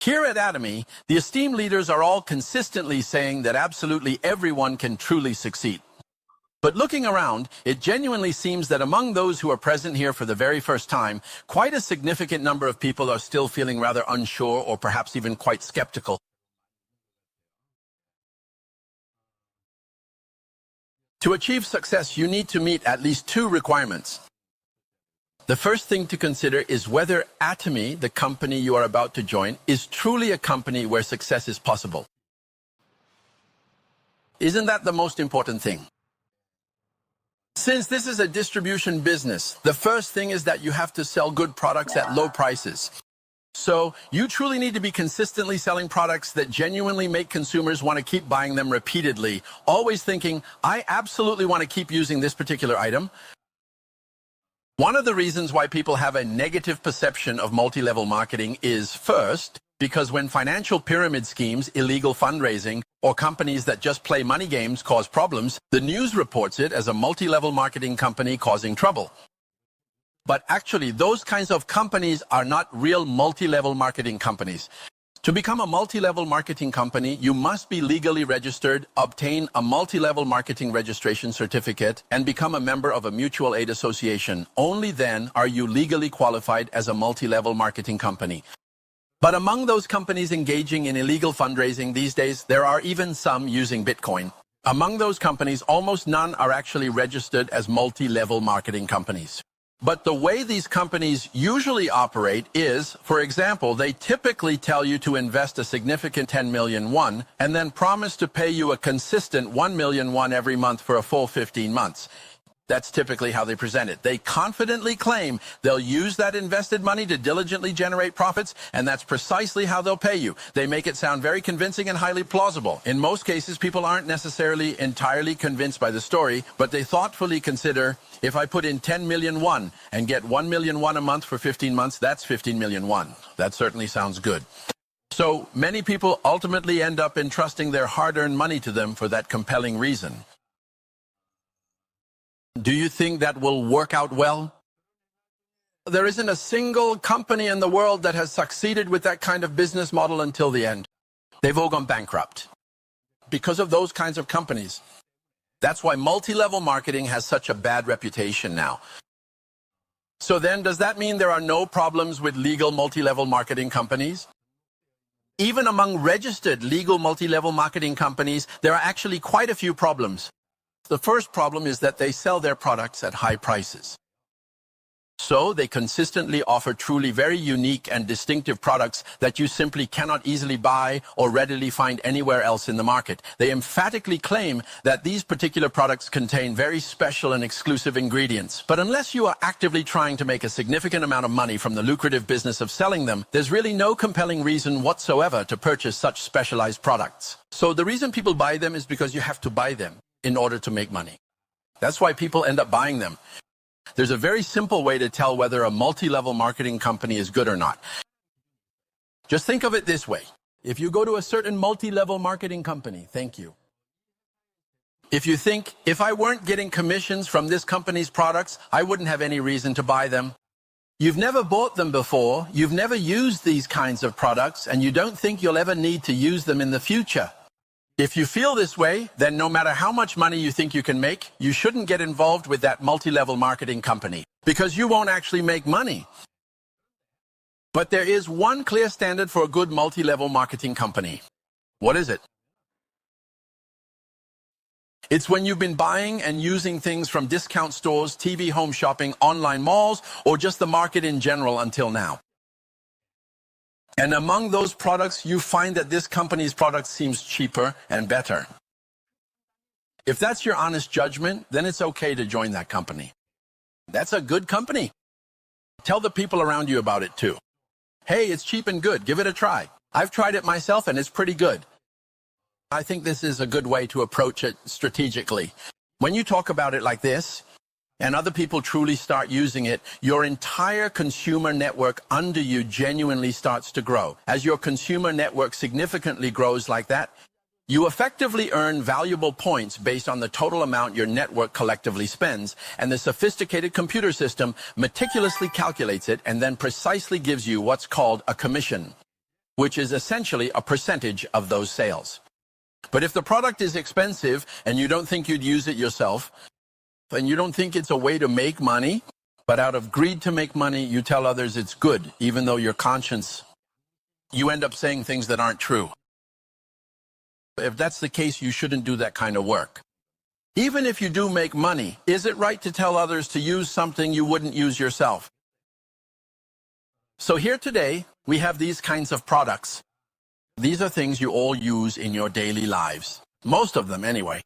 Here at Atomy, the esteemed leaders are all consistently saying that absolutely everyone can truly succeed. But looking around, it genuinely seems that among those who are present here for the very first time, quite a significant number of people are still feeling rather unsure or perhaps even quite skeptical. To achieve success, you need to meet at least two requirements. The first thing to consider is whether Atomy, the company you are about to join, is truly a company where success is possible. Isn't that the most important thing? Since this is a distribution business, the first thing is that you have to sell good products at low prices. So you truly need to be consistently selling products that genuinely make consumers want to keep buying them repeatedly, always thinking, I absolutely want to keep using this particular item. One of the reasons why people have a negative perception of multi-level marketing is, first, because when financial pyramid schemes, illegal fundraising, or companies that just play money games cause problems, the news reports it as a multi-level marketing company causing trouble. But actually, those kinds of companies are not real multi-level marketing companies. To become a multi-level marketing company, you must be legally registered, obtain a multi-level marketing registration certificate, and become a member of a mutual aid association. Only then are you legally qualified as a multi-level marketing company. But among those companies engaging in illegal fundraising these days, there are even some using Bitcoin. Among those companies, almost none are actually registered as multi-level marketing companies. But the way these companies usually operate is, for example, they typically tell you to invest a significant 10 million won and then promise to pay you a consistent 1 million won every month for a full 15 months. That's typically how they present it. They confidently claim they'll use that invested money to diligently generate profits, and that's precisely how they'll pay you. They make it sound very convincing and highly plausible. In most cases, people aren't necessarily entirely convinced by the story, but they thoughtfully consider, if I put in 10 million won and get 1 million won a month for 15 months, that's 15 million won. That certainly sounds good. So many people ultimately end up entrusting their hard-earned money to them for that compelling reason. Do you think that will work out well? There isn't a single company in the world that has succeeded with that kind of business model until the end. They've all gone bankrupt because of those kinds of companies. That's why multi-level marketing has such a bad reputation now. So then, does that mean there are no problems with legal multi-level marketing companies? Even among registered legal multi-level marketing companies, there are actually quite a few problems. The first problem is that they sell their products at high prices. So they consistently offer truly very unique and distinctive products that you simply cannot easily buy or readily find anywhere else in the market. They emphatically claim that these particular products contain very special and exclusive ingredients. But unless you are actively trying to make a significant amount of money from the lucrative business of selling them, there's really no compelling reason whatsoever to purchase such specialized products. So the reason people buy them is because you have to buy them in order to make money. That's why people end up buying them. There's a very simple way to tell whether a multi-level marketing company is good or not. Just think of it this way. If you go to a certain multi-level marketing company, thank you. If you think, if I weren't getting commissions from this company's products, I wouldn't have any reason to buy them. You've never bought them before, you've never used these kinds of products, and you don't think you'll ever need to use them in the future. If you feel this way, then no matter how much money you think you can make, you shouldn't get involved with that multi-level marketing company, because you won't actually make money. But there is one clear standard for a good multi-level marketing company. What is it? It's when you've been buying and using things from discount stores, TV home shopping, online malls, or just the market in general until now. And among those products, you find that this company's product seems cheaper and better. If that's your honest judgment, then it's okay to join that company. That's a good company. Tell the people around you about it too. Hey, it's cheap and good. Give it a try. I've tried it myself and it's pretty good. I think this is a good way to approach it strategically. When you talk about it like this, and other people truly start using it, your entire consumer network under you genuinely starts to grow. As your consumer network significantly grows like that, you effectively earn valuable points based on the total amount your network collectively spends, and the sophisticated computer system meticulously calculates it and then precisely gives you what's called a commission. which is essentially a percentage of those sales. But if the product is expensive and you don't think you'd use it yourself, and you don't think it's a way to make money, but out of greed to make money, you tell others it's good, even though your conscience, you end up saying things that aren't true. If that's the case, you shouldn't do that kind of work. Even if you do make money, is it right to tell others to use something you wouldn't use yourself? So here today, we have these kinds of products. These are things you all use in your daily lives. Most of them, anyway.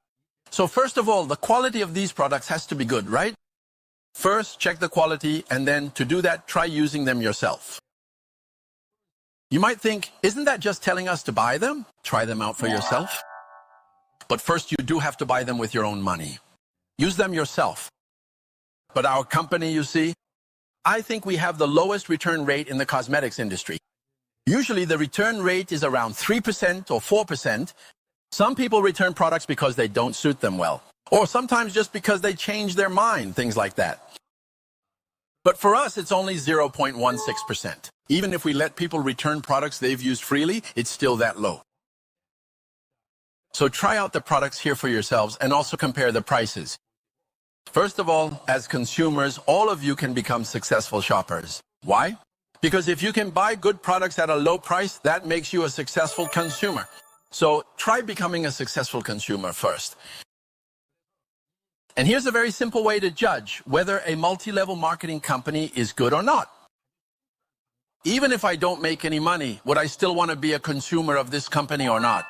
So first of all, the quality of these products has to be good, right? First, check the quality, and then to do that, try using them yourself. You might think, isn't that just telling us to buy them? Try them out for yourself. But first, you do have to buy them with your own money. Use them yourself. But our company, you see, I think we have the lowest return rate in the cosmetics industry. Usually the return rate is around 3% or 4%. Some people return products because they don't suit them well, or sometimes just because they change their mind, things like that. But for us, it's only 0.16%. Even if we let people return products they've used freely, it's still that low. So try out the products here for yourselves and also compare the prices. First of all, as consumers, all of you can become successful shoppers. Why? Because if you can buy good products at a low price, that makes you a successful consumer. So try becoming a successful consumer first. And here's a very simple way to judge whether a multi-level marketing company is good or not. Even if I don't make any money, would I still want to be a consumer of this company or not?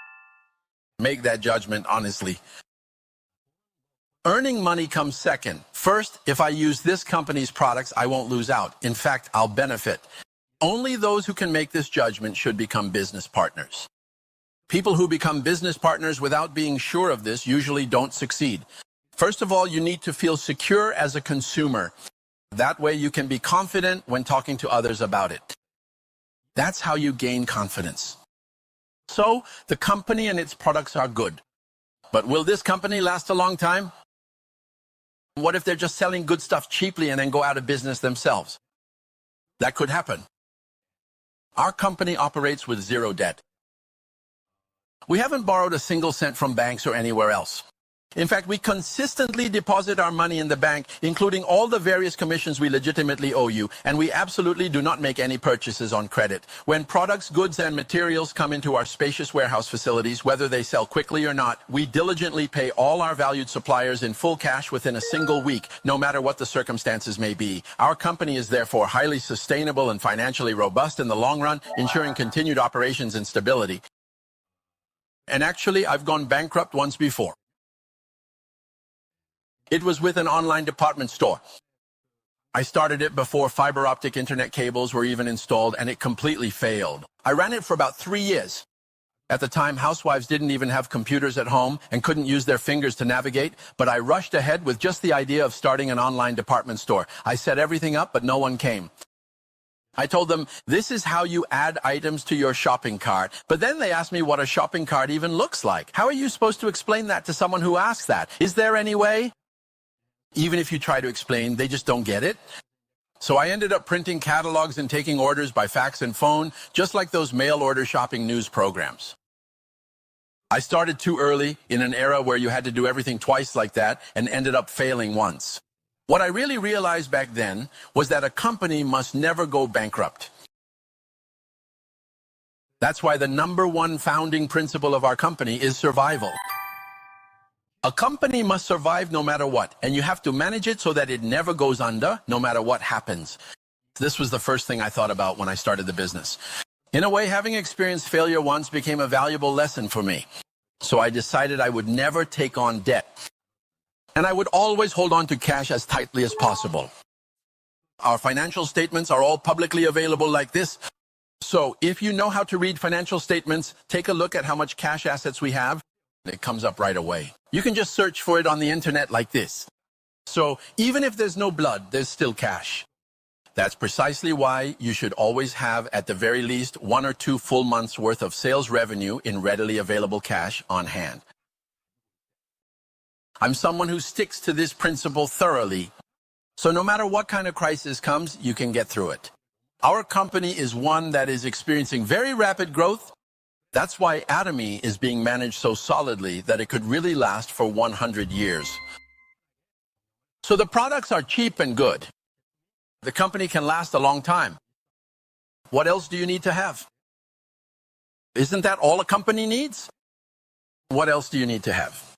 Make that judgment honestly. Earning money comes second. First, if I use this company's products, I won't lose out. In fact, I'll benefit. Only those who can make this judgment should become business partners. People who become business partners without being sure of this usually don't succeed. First of all, you need to feel secure as a consumer. That way you can be confident when talking to others about it. That's how you gain confidence. So, the company and its products are good. But will this company last a long time? What if they're just selling good stuff cheaply and then go out of business themselves? That could happen. Our company operates with zero debt. We haven't borrowed a single cent from banks or anywhere else. In fact, we consistently deposit our money in the bank, including all the various commissions we legitimately owe you, and we absolutely do not make any purchases on credit. When products, goods, and materials come into our spacious warehouse facilities, whether they sell quickly or not, we diligently pay all our valued suppliers in full cash within a single week, no matter what the circumstances may be. Our company is therefore highly sustainable and financially robust in the long run, ensuring continued operations and stability. And actually, I've gone bankrupt once before. It was with an online department store. I started it before fiber optic internet cables were even installed, and it completely failed. I ran it for about 3 years. At the time, housewives didn't even have computers at home and couldn't use their fingers to navigate, but I rushed ahead with just the idea of starting an online department store. I set everything up, but no one came. I told them, this is how you add items to your shopping cart. But then they asked me what a shopping cart even looks like. How are you supposed to explain that to someone who asks that? Is there any way? Even if you try to explain, they just don't get it. So I ended up printing catalogs and taking orders by fax and phone, just like those mail order shopping news programs. I started too early in an era where you had to do everything twice like that and ended up failing once. What I really realized back then was that a company must never go bankrupt. That's why the #1 founding principle of our company is survival. A company must survive no matter what, and you have to manage it so that it never goes under, no matter what happens. This was the first thing I thought about when I started the business. In a way, having experienced failure once became a valuable lesson for me. So I decided I would never take on debt. And I would always hold on to cash as tightly as possible. Our financial statements are all publicly available like this. So if you know how to read financial statements, take a look at how much cash assets we have. It comes up right away. You can just search for it on the internet like this. So even if there's no blood, there's still cash. That's precisely why you should always have at the very least 1 or 2 full months worth of sales revenue in readily available cash on hand. I'm someone who sticks to this principle thoroughly. So no matter what kind of crisis comes, you can get through it. Our company is one that is experiencing very rapid growth. That's why Atomy is being managed so solidly that it could really last for 100 years. So the products are cheap and good. The company can last a long time. What else do you need to have? Isn't that all a company needs? What else do you need to have?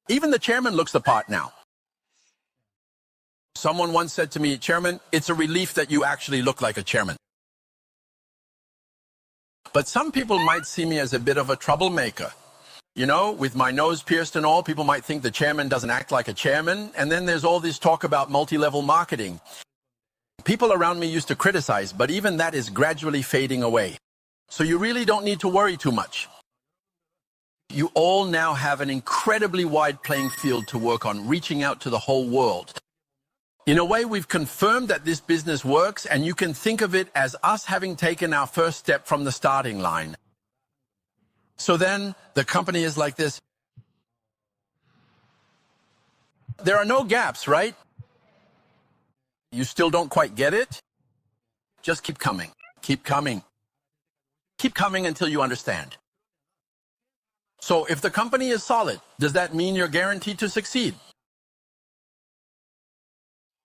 Even the chairman looks the part now. Someone once said to me, "Chairman, it's a relief that you actually look like a chairman." But some people might see me as a bit of a troublemaker. You know, with my nose pierced and all, people might think the chairman doesn't act like a chairman. And then there's all this talk about multi-level marketing. People around me used to criticize, but even that is gradually fading away. So you really don't need to worry too much. You all now have an incredibly wide playing field to work on, reaching out to the whole world. In a way, we've confirmed that this business works, and you can think of it as us having taken our first step from the starting line. So then, the company is like this. There are no gaps, right? You still don't quite get it? Just keep coming. Keep coming. Keep coming until you understand. So if the company is solid, does that mean you're guaranteed to succeed?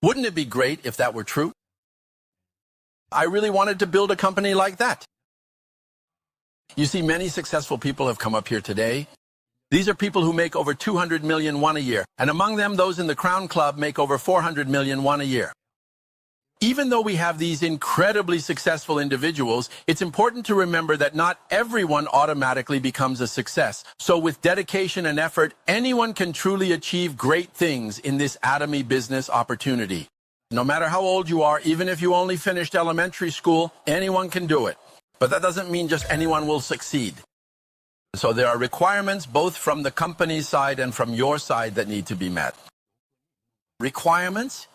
Wouldn't it be great if that were true? I really wanted to build a company like that. You see, many successful people have come up here today. These are people who make over 200 million won a year, and among them, those in the Crown Club make over 400 million won a year. Even though we have these incredibly successful individuals, it's important to remember that not everyone automatically becomes a success. So with dedication and effort, anyone can truly achieve great things in this Atomy business opportunity. No matter how old you are, even if you only finished elementary school, anyone can do it. But that doesn't mean just anyone will succeed. So there are requirements both from the company's side and from your side that need to be met. Requirements?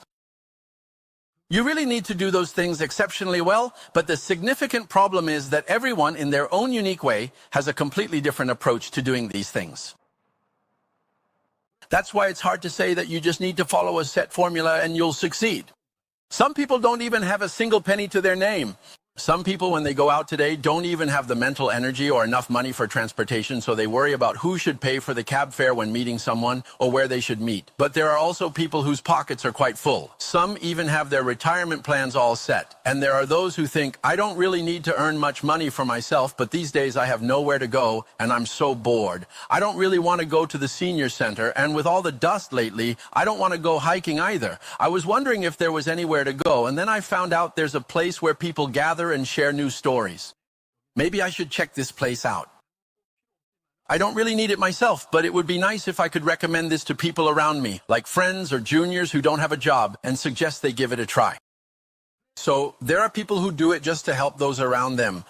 You really need to do those things exceptionally well, but the significant problem is that everyone in their own unique way has a completely different approach to doing these things. That's why it's hard to say that you just need to follow a set formula and you'll succeed. Some people don't even have a single penny to their name. Some people, when they go out today, don't even have the mental energy or enough money for transportation, so they worry about who should pay for the cab fare when meeting someone or where they should meet. But there are also people whose pockets are quite full. Some even have their retirement plans all set. And there are those who think, I don't really need to earn much money for myself, but these days I have nowhere to go and I'm so bored. I don't really want to go to the senior center, and with all the dust lately, I don't want to go hiking either. I was wondering if there was anywhere to go, and then I found out there's a place where people gather and share new stories. Maybe I should check this place out. I don't really need it myself, but it would be nice if I could recommend this to people around me, like friends or juniors who don't have a job, and suggest they give it a try. So there are people who do it just to help those around them.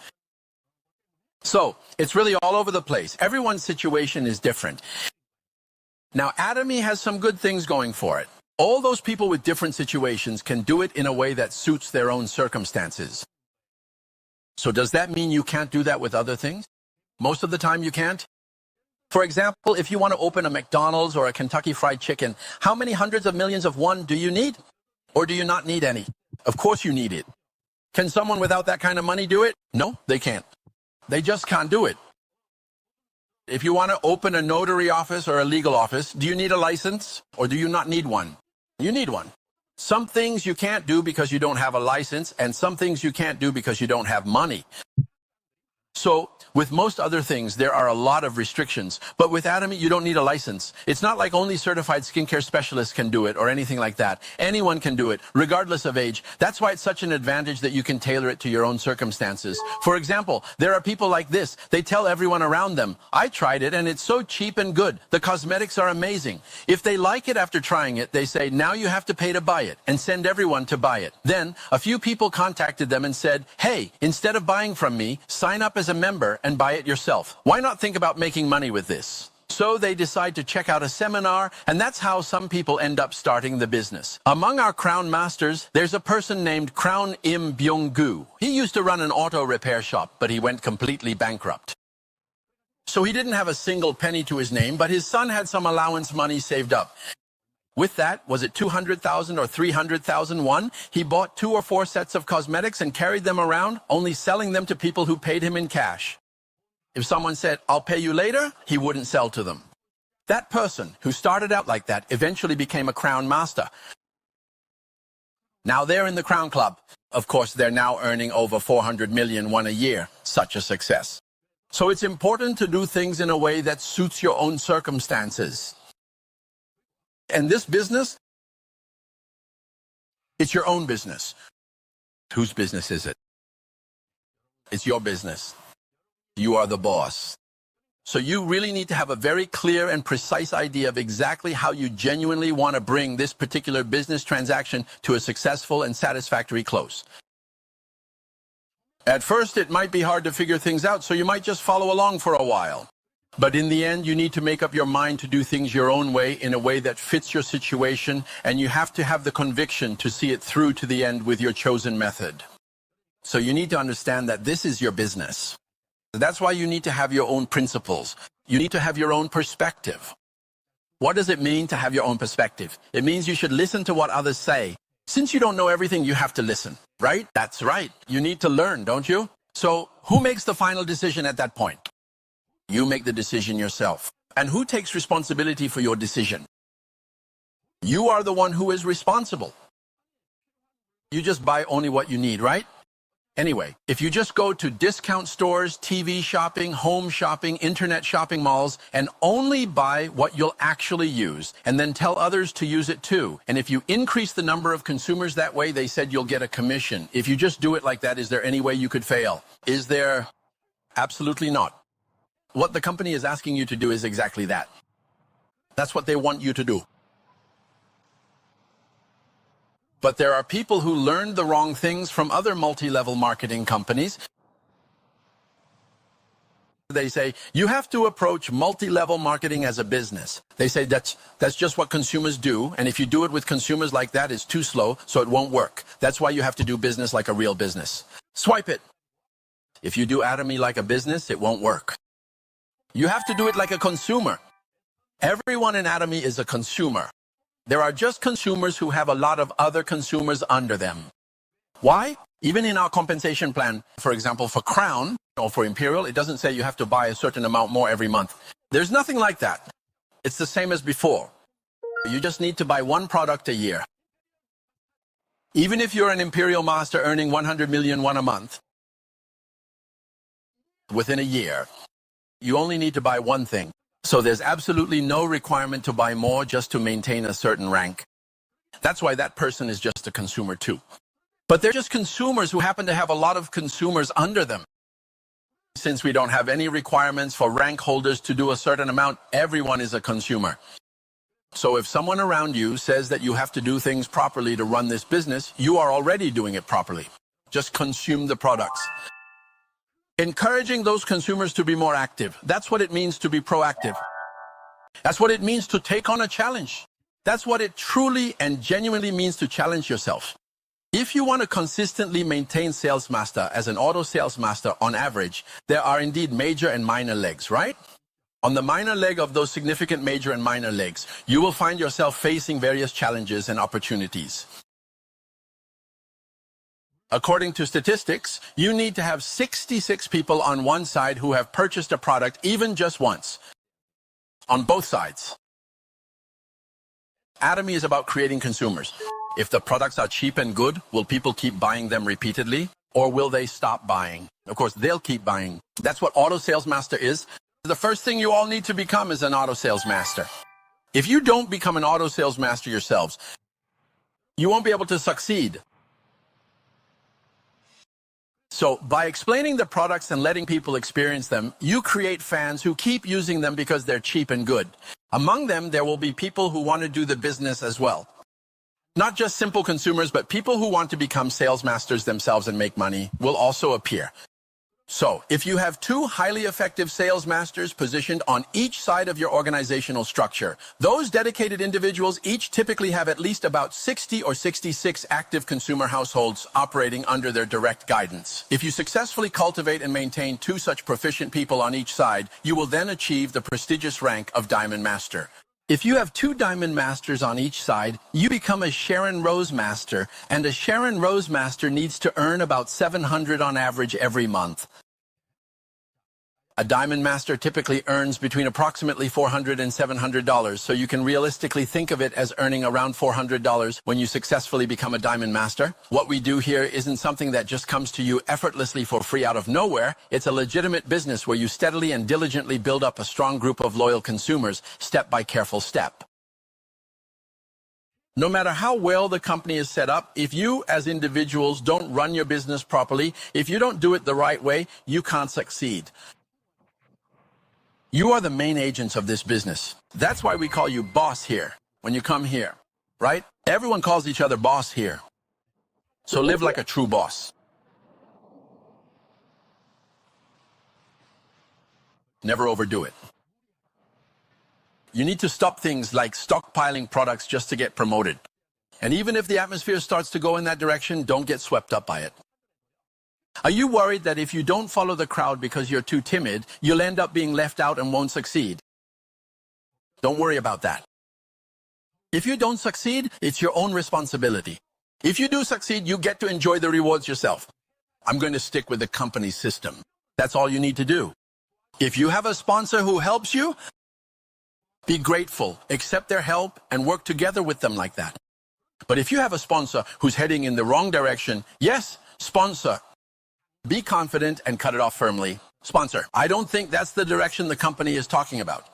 So it's really all over the place. Everyone's situation is different. Now, Atomy has some good things going for it. All those people with different situations can do it in a way that suits their own circumstances. So does that mean you can't do that with other things? Most of the time you can't? For example, if you want to open a McDonald's or a Kentucky Fried Chicken, how many hundreds of millions of won do you need? Or do you not need any? Of course you need it. Can someone without that kind of money do it? No, they can't. They just can't do it. If you want to open a notary office or a legal office, do you need a license or do you not need one? You need one. Some things you can't do because you don't have a license, and some things you can't do because you don't have money. So, with most other things, there are a lot of restrictions. But with Atomy, you don't need a license. It's not like only certified skincare specialists can do it or anything like that. Anyone can do it, regardless of age. That's why it's such an advantage that you can tailor it to your own circumstances. For example, there are people like this. They tell everyone around them, I tried it and it's so cheap and good. The cosmetics are amazing. If they like it after trying it, they say, now you have to pay to buy it, and send everyone to buy it. Then, a few people contacted them and said, hey, instead of buying from me, sign up as a member and buy it yourself. Why not think about making money with this? So they decide to check out a seminar, and that's how some people end up starting the business. Among our Crown Masters, there's a person named Crown Im Byung-gu. He used to run an auto repair shop, but he went completely bankrupt. So he didn't have a single penny to his name, but his son had some allowance money saved up. With that, was it 200,000 or 300,000 won? He bought 2 or 4 sets of cosmetics and carried them around, only selling them to people who paid him in cash. If someone said, "I'll pay you later," he wouldn't sell to them. That person who started out like that eventually became a crown master. Now they're in the Crown Club. Of course, they're now earning over 400 million won a year. Such a success. So it's important to do things in a way that suits your own circumstances. And this business, it's your own business. Whose business is it? It's your business. You are the boss. So you really need to have a very clear and precise idea of exactly how you genuinely want to bring this particular business transaction to a successful and satisfactory close. At first, it might be hard to figure things out, so you might just follow along for a while. But in the end, you need to make up your mind to do things your own way, in a way that fits your situation, and you have to have the conviction to see it through to the end with your chosen method. So you need to understand that this is your business. That's why you need to have your own principles. You need to have your own perspective. What does it mean to have your own perspective? It means you should listen to what others say. Since you don't know everything, you have to listen, right? That's right. You need to learn, don't you? So who makes the final decision at that point? You make the decision yourself. And who takes responsibility for your decision? You are the one who is responsible. You just buy only what you need, right? Anyway, if you just go to discount stores, TV shopping, home shopping, internet shopping malls, and only buy what you'll actually use, and then tell others to use it too, and if you increase the number of consumers that way, they said you'll get a commission. If you just do it like that, is there any way you could fail? Is there? Absolutely not. What the company is asking you to do is exactly that. That's what they want you to do. But there are people who learned the wrong things from other multi-level marketing companies. They say, you have to approach multi-level marketing as a business. They say that's just what consumers do, and if you do it with consumers like that, it's too slow, so it won't work. That's why you have to do business like a real business. Swipe it. If you do Atomy like a business, it won't work. You have to do it like a consumer. Everyone in Atomy is a consumer. There are just consumers who have a lot of other consumers under them. Why? Even in our compensation plan, for example, for Crown or for Imperial, it doesn't say you have to buy a certain amount more every month. There's nothing like that. It's the same as before. You just need to buy one product a year. Even if you're an Imperial Master earning 100 million won a month, within a year, you only need to buy one thing. So there's absolutely no requirement to buy more just to maintain a certain rank. That's why that person is just a consumer too. But they're just consumers who happen to have a lot of consumers under them. Since we don't have any requirements for rank holders to do a certain amount, everyone is a consumer. So if someone around you says that you have to do things properly to run this business, you are already doing it properly. Just consume the products. Encouraging those consumers to be more active. That's what it means to be proactive. That's what it means to take on a challenge. That's what it truly and genuinely means to challenge yourself. If you want to consistently maintain Sales Master as an auto sales master on average, there are indeed major and minor legs, right? On the minor leg of those significant major and minor legs, you will find yourself facing various challenges and opportunities. According to statistics, you need to have 66 people on one side who have purchased a product even just once. On both sides. Atomy is about creating consumers. If the products are cheap and good, will people keep buying them repeatedly? Or will they stop buying? Of course, they'll keep buying. That's what Auto Sales Master is. The first thing you all need to become is an Auto Sales Master. If you don't become an Auto Sales Master yourselves, you won't be able to succeed. So by explaining the products and letting people experience them, you create fans who keep using them because they're cheap and good. Among them, there will be people who want to do the business as well. Not just simple consumers, but people who want to become sales masters themselves and make money will also appear. So, if you have two highly effective sales masters positioned on each side of your organizational structure, those dedicated individuals each typically have at least about 60 or 66 active consumer households operating under their direct guidance. If you successfully cultivate and maintain two such proficient people on each side, you will then achieve the prestigious rank of Diamond Master. If you have 2 Diamond Masters on each side, you become a Sharon Rose Master, and a Sharon Rose Master needs to earn about $700 on average every month. A Diamond Master typically earns between approximately $400 and $700, so you can realistically think of it as earning around $400 when you successfully become a Diamond Master. What we do here isn't something that just comes to you effortlessly for free out of nowhere. It's a legitimate business where you steadily and diligently build up a strong group of loyal consumers, step by careful step. No matter how well the company is set up, if you as individuals don't run your business properly, if you don't do it the right way, you can't succeed. You are the main agents of this business. That's why we call you boss here when you come here, right? Everyone calls each other boss here. So live like a true boss. Never overdo it. You need to stop things like stockpiling products just to get promoted. And even if the atmosphere starts to go in that direction, don't get swept up by it. Are you worried that if you don't follow the crowd because you're too timid, you'll end up being left out and won't succeed? Don't worry about that. If you don't succeed, it's your own responsibility. If you do succeed, you get to enjoy the rewards yourself. I'm going to stick with the company system. That's all you need to do. If you have a sponsor who helps you, be grateful, accept their help, and work together with them like that. But if you have a sponsor who's heading in the wrong direction, yes, sponsor. Be confident and cut it off firmly. Sponsor, I don't think that's the direction the company is talking about.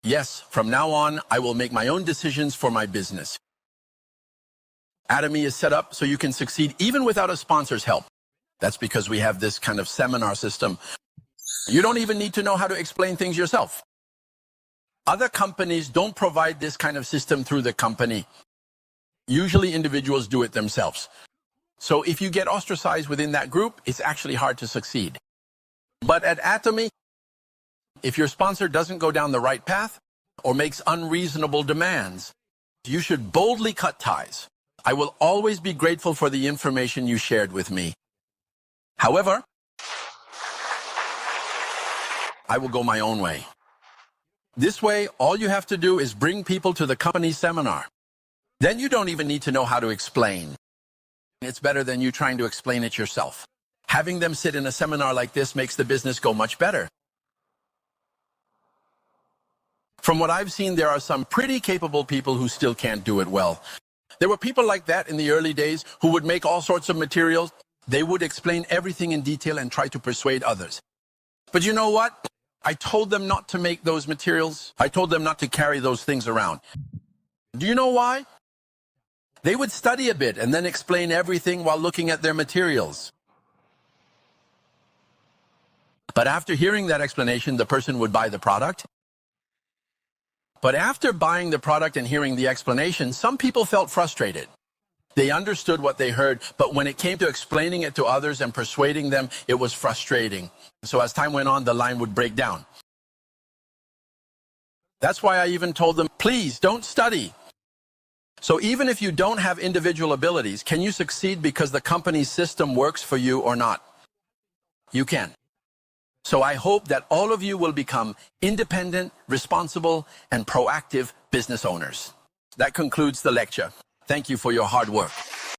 Yes, from now on, I will make my own decisions for my business. Atomy is set up so you can succeed even without a sponsor's help. That's because we have this kind of seminar system. You don't even need to know how to explain things yourself. Other companies don't provide this kind of system through the company. Usually individuals do it themselves. So if you get ostracized within that group, it's actually hard to succeed. But at Atomy, if your sponsor doesn't go down the right path or makes unreasonable demands, you should boldly cut ties. I will always be grateful for the information you shared with me. However, I will go my own way. This way, all you have to do is bring people to the company seminar. Then you don't even need to know how to explain. It's better than you trying to explain it yourself. Having them sit in a seminar like this makes the business go much better. From what I've seen, there are some pretty capable people who still can't do it well. There were people like that in the early days who would make all sorts of materials. They would explain everything in detail and try to persuade others. But you know what? I told them not to make those materials. I told them not to carry those things around. Do you know why? They would study a bit and then explain everything while looking at their materials. But after hearing that explanation, the person would buy the product. But after buying the product and hearing the explanation, some people felt frustrated. They understood what they heard, but when it came to explaining it to others and persuading them, it was frustrating. So as time went on, the line would break down. That's why I even told them, please don't study. So even if you don't have individual abilities, can you succeed because the company's system works for you or not? You can. So I hope that all of you will become independent, responsible, and proactive business owners. That concludes the lecture. Thank you for your hard work.